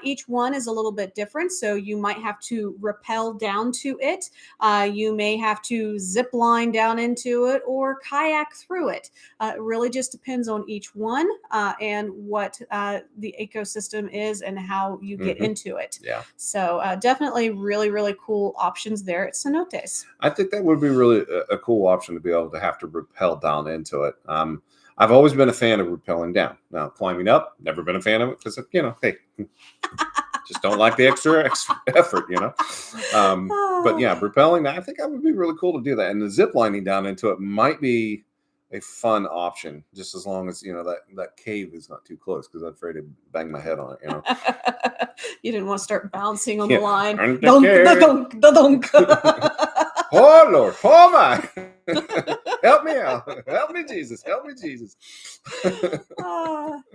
Each one is a little bit different. So you might have to rappel down to it. You may have to zip line down into it or kayak through it. It really just depends on each one and what the ecosystem is and how you get into it. Yeah. So definitely really, really cool options there at cenotes. I think that would be really a cool option to be able to have to rappel down into it. I've always been a fan of rappelling down. Now, climbing up, never been a fan of it because, hey, just don't like the extra effort, But yeah, rappelling, I think that would be really cool to do that. And the zip lining down into it might be a fun option, just as long as that cave is not too close, because I'm afraid to bang my head on it. You didn't want to start bouncing on the line. Dunk, dunk. Oh Lord, oh my! Help me out! Help me, Jesus! Help me, Jesus!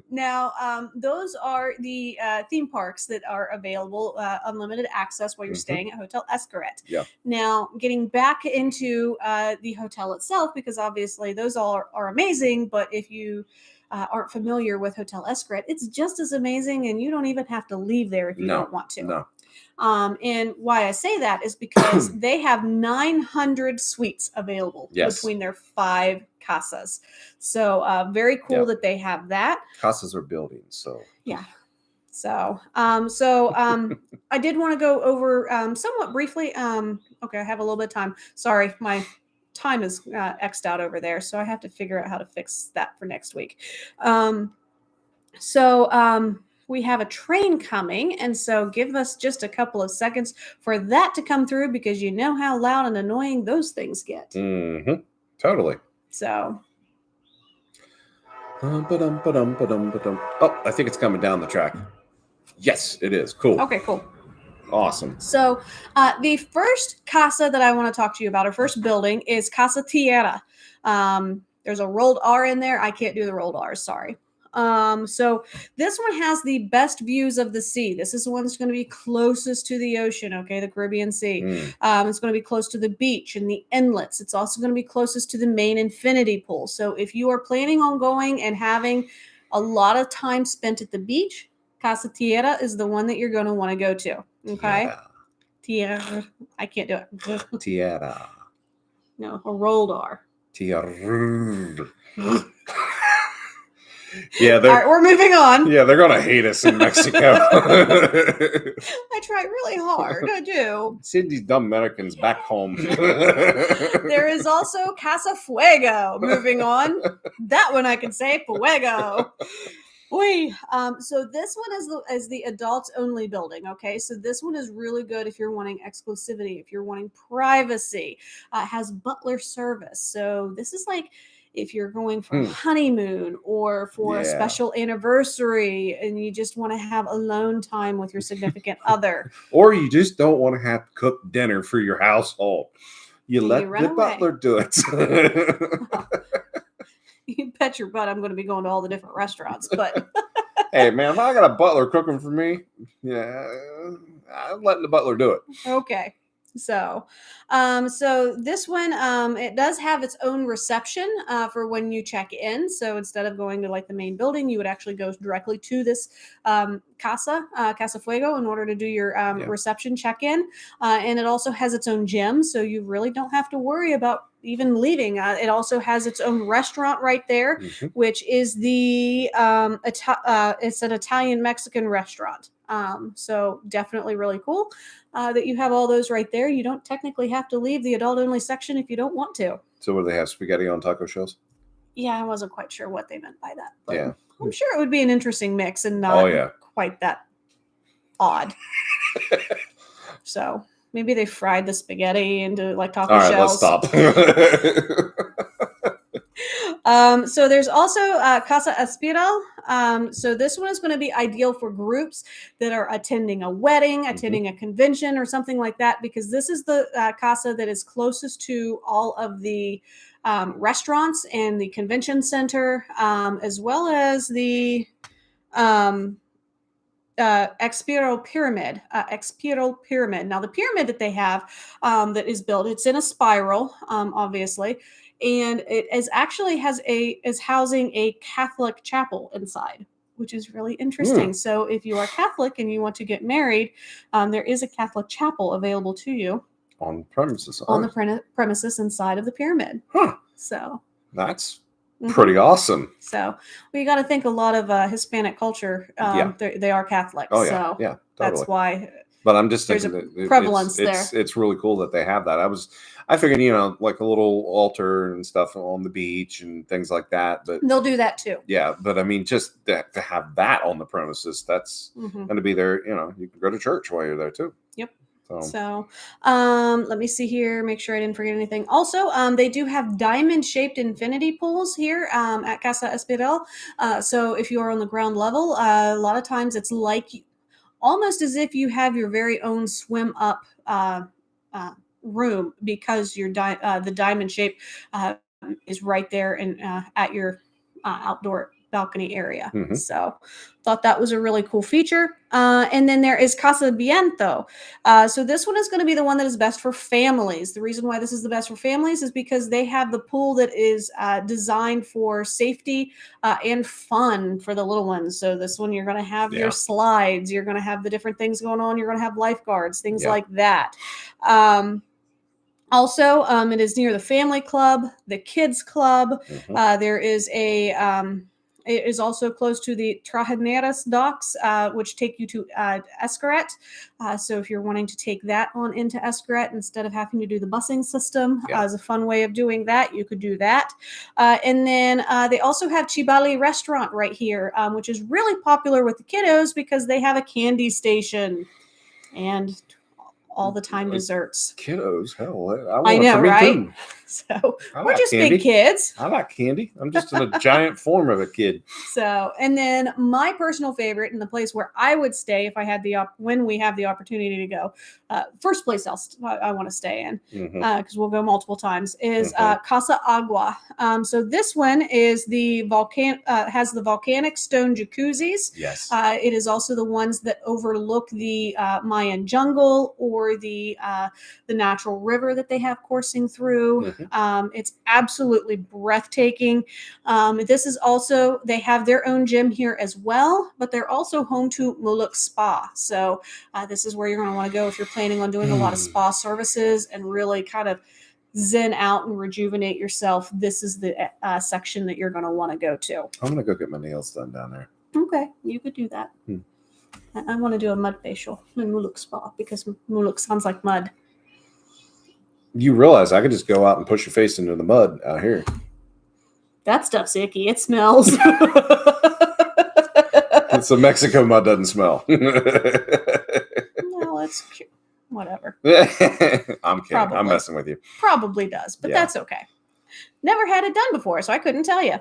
Now, those are the theme parks that are available, unlimited access while you're staying at Hotel Xcaret. Yeah. Now, getting back into the hotel itself, because obviously those all are amazing, but if you aren't familiar with Hotel Xcaret, it's just as amazing, and you don't even have to leave there if you don't want to. No. And why I say that is because they have 900 suites available between their 5 casas. So very cool that they have that. Casas are buildings, so. Yeah. So I did want to go over somewhat briefly. Okay, I have a little bit of time. Sorry, my time is X'd out over there, so I have to figure out how to fix that for next week. We have a train coming, and so give us just a couple of seconds for that to come through, because you know how loud and annoying those things get. Totally. So. Oh, I think it's coming down the track. Yes, it is. Cool. Okay, cool. Awesome. So the first casa that I want to talk to you about, our first building, is Casa Tierra. There's a rolled R in there. I can't do the rolled R, sorry. So this one has the best views of the sea. This is the one that's going to be closest to the ocean, okay, the Caribbean Sea. It's going to be close to the beach and the inlets. It's also going to be closest to the main infinity pool. So if you are planning on going and having a lot of time spent at the beach, Casa Tierra is the one that you're going to want to go to, okay? Tierra. I can't do it. Tierra. No, a rolled R. Tierra. Yeah, all right, we're moving on. Yeah, they're gonna hate us in Mexico. I try really hard. I do. Send these dumb Americans back home. There is also Casa Fuego. Moving on. That one I can say, Fuego. So this one is the adults only building. Okay, so this one is really good if you're wanting exclusivity, if you're wanting privacy. It has butler service. So this is like, if you're going for a honeymoon or for a special anniversary and you just want to have alone time with your significant other. Or you just don't want to have to cook dinner for your household. You let the butler do it. Well, you bet your butt I'm going to be going to all the different restaurants, but hey man, if I got a butler cooking for me, I'm letting the butler do it. Okay. So this one, it does have its own reception for when you check in. So instead of going to like the main building, you would actually go directly to this Casa Fuego in order to do your reception check-in. And it also has its own gym, so you really don't have to worry about even leaving. It also has its own restaurant right there, which is the it's an Italian-Mexican restaurant. So definitely really cool that you have all those right there. You don't technically have to leave the adult-only section if you don't want to. So what do they have? Spaghetti on taco shells? Yeah, I wasn't quite sure what they meant by that. But I'm sure it would be an interesting mix and not quite that odd. So maybe they fried the spaghetti into like taco shells. All right, let's stop. So there's also Casa Espiral. So this one is going to be ideal for groups that are attending a wedding, attending a convention, or something like that, because this is the casa that is closest to all of the restaurants and the convention center, as well as the Xcaret pyramid. Xcaret pyramid. Now, the pyramid that they have that is built, it's in a spiral, obviously, and it is actually is housing a Catholic chapel inside, which is really interesting. So, if you are Catholic and you want to get married, there is a Catholic chapel available to you on premises. On the premises inside of the pyramid. So that's pretty awesome. So you got to think a lot of Hispanic culture. They are Catholic. Oh yeah, so totally. That's why. But I'm just there's thinking a prevalence there. It's really cool that they have that. I figured, like a little altar and stuff on the beach and things like that. But they'll do that too. Yeah, but I mean, just to have that on the premises, that's going to be there. You can go to church while you're there too. Yep. So let me see here, make sure I didn't forget anything. Also, they do have diamond-shaped infinity pools here at Casa Espiral. So if you are on the ground level, a lot of times it's like almost as if you have your very own swim up room, because your the diamond shape is right there and at your outdoor balcony area. So thought that was a really cool feature. And then there is Casa Viento. So this one is going to be the one that is best for families. The reason why this is the best for families is because they have the pool that is designed for safety and fun for the little ones. So this one, you're going to have your slides, you're going to have the different things going on, you're going to have lifeguards, things like that. Also, it is near the family club, the kids club. There is it is also close to the Trajineras docks, which take you to Xcaret. So if you're wanting to take that on into Xcaret instead of having to do the busing system, as a fun way of doing that, you could do that. And then they also have Chibali restaurant right here, which is really popular with the kiddos because they have a candy station and all the time desserts. Kiddos, hell, I know, right? Too. So we're just candy. Big kids. I like candy. I'm just in a giant form of a kid. So, and then my personal favorite, and the place where I would stay if I had when we have the opportunity to go, first place I want to stay in, because we'll go multiple times, is Casa Agua. So this one is has the volcanic stone jacuzzis. Yes. It is also the ones that overlook the Mayan jungle or the natural river that they have coursing through. It's absolutely breathtaking. This is also, they have their own gym here as well, but they're also home to Muluk Spa. So this is where you're going to want to go if you're planning on doing a lot of spa services and really kind of zen out and rejuvenate yourself. This is the section that you're going to want to go to. I'm going to go get my nails done down there. Okay, you could do that. I want to do a mud facial in Muluk Spa because Muluk sounds like mud. You realize I could just go out and push your face into the mud out here. That stuff's icky. It smells. It's a Mexico mud doesn't smell. No, it's whatever. I'm kidding. Probably. I'm messing with you. Probably does, but that's okay. Never had it done before, so I couldn't tell you.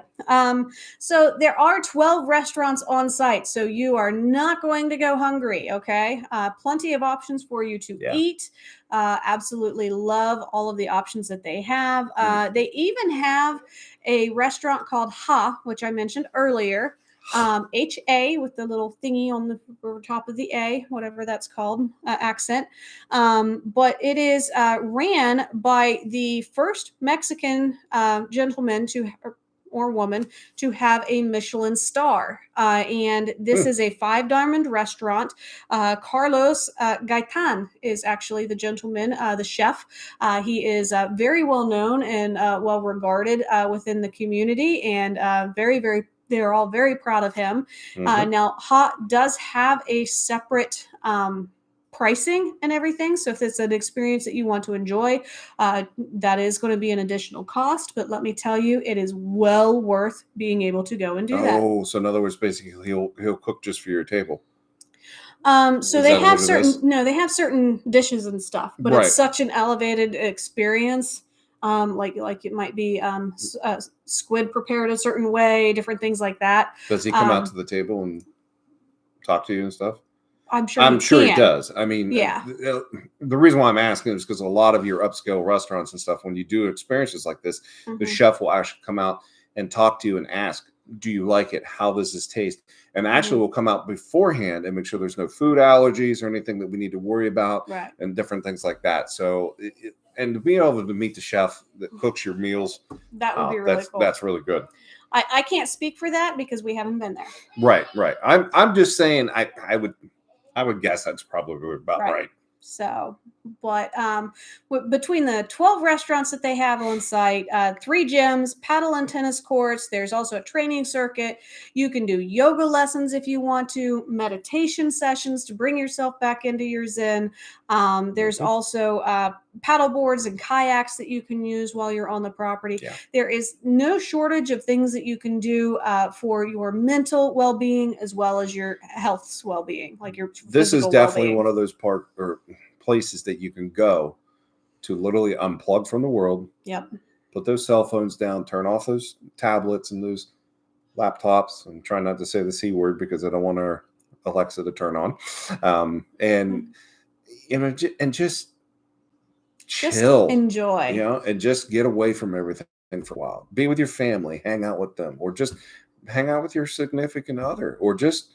So there are 12 restaurants on site, so you are not going to go hungry, okay? Plenty of options for you to eat. Absolutely love all of the options that they have. They even have a restaurant called Ha, which I mentioned earlier. HA with the little thingy on the top of the A, whatever that's called, accent. But it is ran by the first Mexican gentleman or woman to have a Michelin star. And this is a 5-diamond restaurant. Carlos Gaitan is actually the gentleman, the chef. He is very well known and well regarded within the community, and they're all very proud of him. Now, Hot does have a separate pricing and everything. So if it's an experience that you want to enjoy, that is going to be an additional cost. But let me tell you, it is well worth being able to go and do that. Oh, so in other words, basically he'll cook just for your table. So they have certain dishes and stuff, but it's such an elevated experience. Like it might be squid prepared a certain way, different things like that. Does he come out to the table and talk to you and stuff? I'm sure he does. I mean, the reason why I'm asking is because a lot of your upscale restaurants and stuff, when you do experiences like this, the chef will actually come out and talk to you and ask, do you like it? How does this taste? And actually will come out beforehand and make sure there's no food allergies or anything that we need to worry about, and different things like that. So, and to be able to meet the chef that cooks your meals, that would be really cool. That's really good. I can't speak for that because we haven't been there. Right. I'm just saying I would guess that's probably about right. So, but between the 12 restaurants that they have on site, 3 gyms, paddle and tennis courts, there's also a training circuit. You can do yoga lessons if you want to, meditation sessions to bring yourself back into your zen. There's also paddle boards and kayaks that you can use while you're on the property. There is no shortage of things that you can do for your mental well-being as well as your health's well-being, like your This is physical definitely well-being. one of those places that you can go to literally unplug from the world. Put those cell phones down, turn off those tablets and those laptops, and try not to say the C word because I don't want our Alexa to turn on. And just chill, enjoy, and just get away from everything for a while. Be with your family, hang out with them, or just hang out with your significant other, or just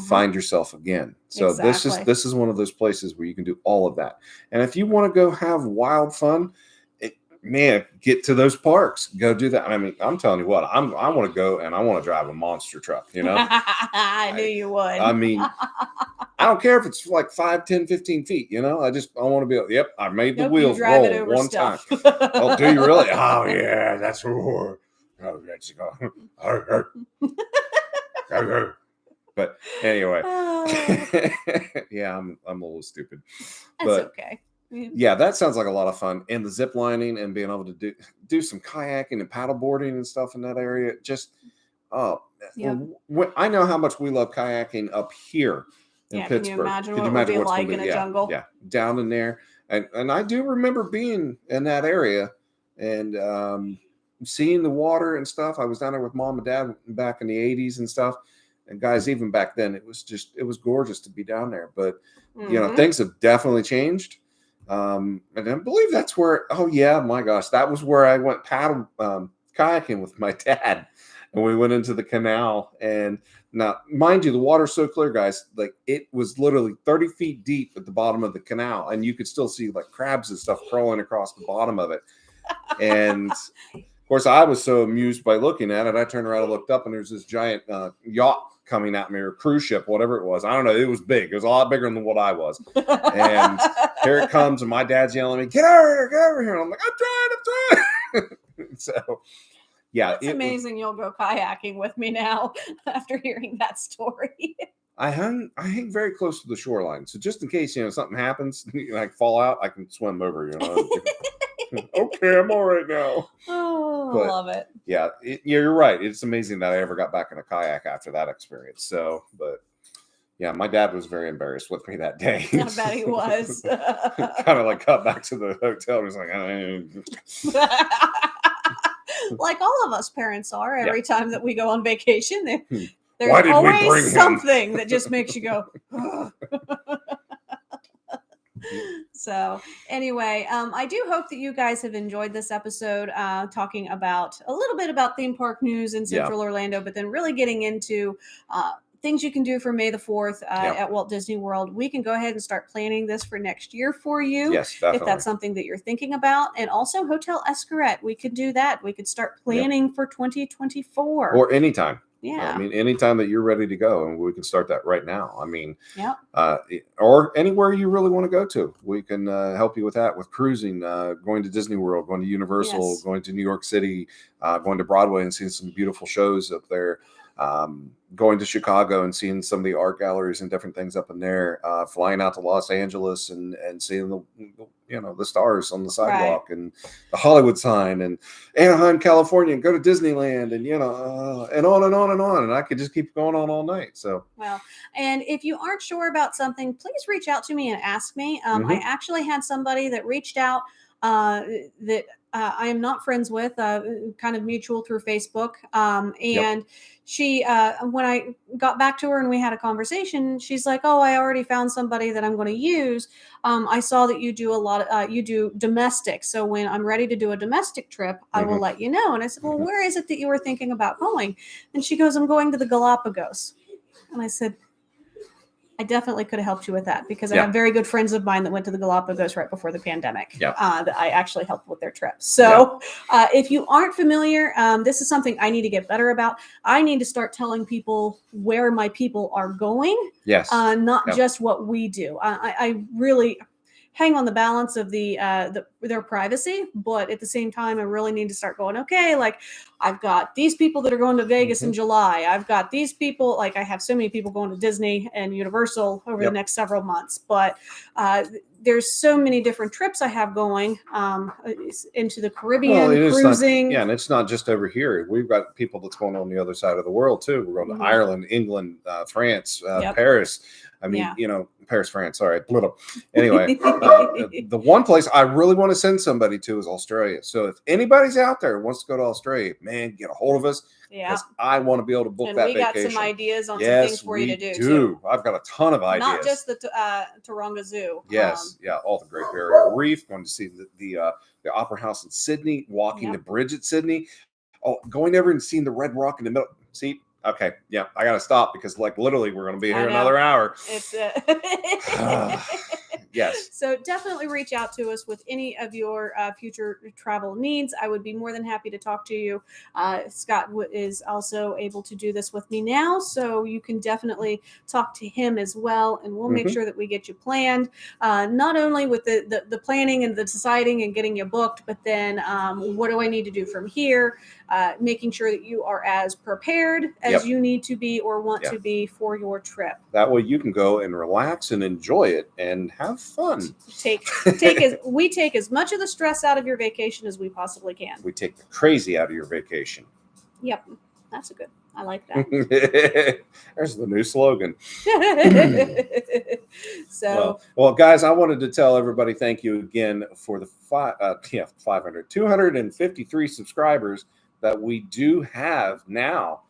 find yourself again. So this is one of those places where you can do all of that. And if you want to go have wild fun, get to those parks, go do that. I mean, I'm telling you what, I want to go and I want to drive a monster truck, I knew you would. I mean, I don't care if it's like 5, 10, 15 feet, I want to be able, I made the wheels roll one time. Oh, do you really? Oh yeah, that's oh, let's go. But anyway, yeah, I'm a little stupid. That's okay. Yeah, that sounds like a lot of fun. And the zip lining and being able to do some kayaking and paddle boarding and stuff in that area. Just, I know how much we love kayaking up here in Pittsburgh. Can you imagine what it would be like in a jungle? Yeah, down in there. And I do remember being in that area and seeing the water and stuff. I was down there with mom and dad back in the 80s and stuff. And guys, even back then, it was gorgeous to be down there. But, things have definitely changed. And I believe that's where, oh yeah, my gosh, that was where I went paddle kayaking with my dad. And we went into the canal. And now, mind you, the water's so clear, guys, like it was literally 30 feet deep at the bottom of the canal. And you could still see like crabs and stuff crawling across the bottom of it. And of course, I was so amused by looking at it. I turned around and looked up, and there's this giant yacht coming at me, or cruise ship, whatever it was. I don't know. It was big. It was a lot bigger than what I was. And here it comes, and my dad's yelling at me, get over here. And I'm like, I'm trying. So, yeah. It's amazing you'll go kayaking with me now after hearing that story. I hang very close to the shoreline. So just in case, something happens, I fall out, I can swim over, Okay, I'm all right now. Oh, I love it. Yeah, you're right. It's amazing that I ever got back in a kayak after that experience. So, but yeah, my dad was very embarrassed with me that day. I bet he was. Kind of like got back to the hotel and was like, like all of us parents are every time that we go on vacation. Why There's did we bring always him? something that just makes you go, "Ugh." So anyway, I do hope that you guys have enjoyed this episode, talking about a little bit about theme park news in Central Orlando, but then really getting into things you can do for May the 4th at Walt Disney World. We can go ahead and start planning this for next year for you. Yes, definitely. If that's something that you're thinking about. And also Hotel Xcaret. We could do that. We could start planning for 2024. Or anytime. Yeah. I mean, anytime that you're ready to go, and we can start that right now. I mean, yeah. Or anywhere you really want to go to, we can help you with that, with cruising, going to Disney World, going to Universal, going to New York City, going to Broadway and seeing some beautiful shows up there. Going to Chicago and seeing some of the art galleries and different things up in there, flying out to Los Angeles and seeing the stars on the sidewalk and the Hollywood sign, and Anaheim, California, and go to Disneyland, and and on and on and on, and I could just keep going on all night. So well, and if you aren't sure about something, please reach out to me and ask me. I actually had somebody that reached out that I am not friends with, kind of mutual through Facebook. And she, when I got back to her and we had a conversation, she's like, "Oh, I already found somebody that I'm going to use. I saw that you do a lot of, you do domestic. So when I'm ready to do a domestic trip, I will let you know." And I said, "Well, where is it that you were thinking about going?" And she goes, "I'm going to the Galapagos." And I said, I definitely could have helped you with that, because I have very good friends of mine that went to the Galapagos right before the pandemic. That I actually helped with their trip. So if you aren't familiar, this is something I need to get better about. I need to start telling people where my people are going. Yes. Not just what we do. I really hang on the balance of their privacy, but at the same time, I really need to start going, okay, like I've got these people that are going to Vegas in July. I've got these people, like I have so many people going to Disney and Universal over the next several months, but there's so many different trips I have going into the Caribbean, cruising. And it's not just over here. We've got people that's going on the other side of the world too. We're going to Ireland, England, France, Paris. I mean, Paris, France. Sorry, little. Anyway, the one place I really want to send somebody to is Australia. So if anybody's out there who wants to go to Australia, man, get a hold of us. Because I want to be able to book that vacation. And we got some ideas on some things for you to do too. I've got a ton of ideas. Not just the Taronga Zoo. Yes, all the Great Barrier Reef. Going to see the Opera House in Sydney. Walking the bridge at Sydney. Oh, going over and seeing the Red Rock in the middle. See. Okay, I gotta stop because like literally we're gonna be here another hour. It's yes. So definitely reach out to us with any of your future travel needs. I would be more than happy to talk to you. Scott is also able to do this with me now, so you can definitely talk to him as well, and we'll make sure that we get you planned. Not only with the planning and the deciding and getting you booked, but then what do I need to do from here? Making sure that you are as prepared as you need to be or want to be for your trip. That way you can go and relax and enjoy it and have fun. We take as much of the stress out of your vacation as we possibly can. We take the crazy out of your vacation. Yep. That's I like that. There's the new slogan. So, well, guys, I wanted to tell everybody thank you again for the 253 subscribers that we do have now.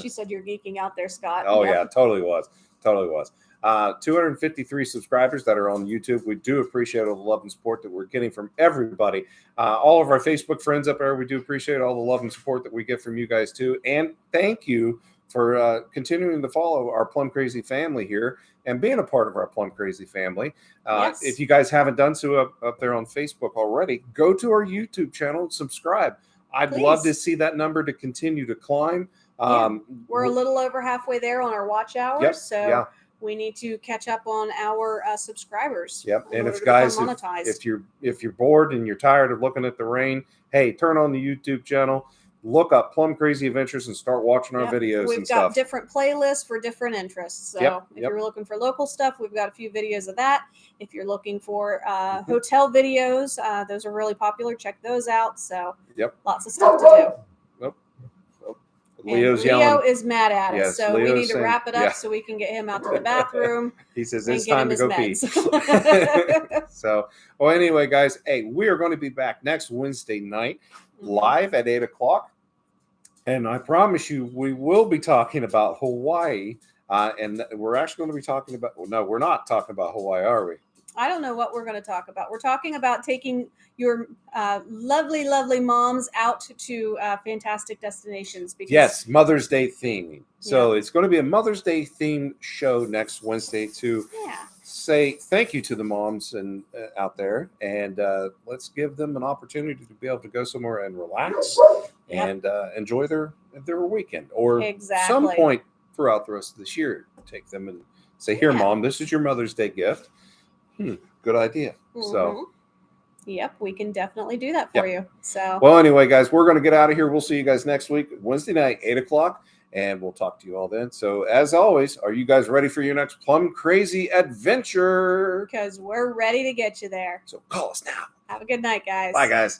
She said you're geeking out there, Scott. Oh yeah, totally was. 253 subscribers that are on YouTube. We do appreciate all the love and support that we're getting from everybody. All of our Facebook friends up there, we do appreciate all the love and support that we get from you guys too. And thank you for continuing to follow our Plum Crazy family here and being a part of our Plum Crazy family. If you guys haven't done so up there on Facebook already, go to our YouTube channel and subscribe. I'd love to see that number to continue to climb. We're a little over halfway there on our watch hours, we need to catch up on our subscribers. And if guys, if you're bored and you're tired of looking at the rain, hey, turn on the YouTube channel, look up Plum Crazy Adventures and start watching our videos. We've got different playlists for different interests. So if you're looking for local stuff, we've got a few videos of that. If you're looking for hotel videos, those are really popular. Check those out. So lots of stuff to do. Leo is mad at us, so we need to wrap it up so we can get him out to the bathroom. He says it's time to go pee. So, well, anyway, guys, hey, we are going to be back next Wednesday night live at 8 o'clock. And I promise you, we will be talking about Hawaii. And we're actually going to be talking about, well, no, we're not talking about Hawaii, are we? I don't know what we're going to talk about. We're talking about taking your lovely, lovely moms out to fantastic destinations. Because Yes, Mother's Day theming. So it's going to be a Mother's Day themed show next Wednesday to say thank you to the moms and out there, and let's give them an opportunity to be able to go somewhere and relax and enjoy their weekend, or some point throughout the rest of this year, take them and say, "Here, Mom, this is your Mother's Day gift." Good idea. So. Yep, we can definitely do that for you. So, well, anyway, guys, we're going to get out of here. We'll see you guys next week, Wednesday night, 8 o'clock, and we'll talk to you all then. So, as always, are you guys ready for your next plum crazy adventure? Because we're ready to get you there. So, call us now. Have a good night, guys. Bye, guys.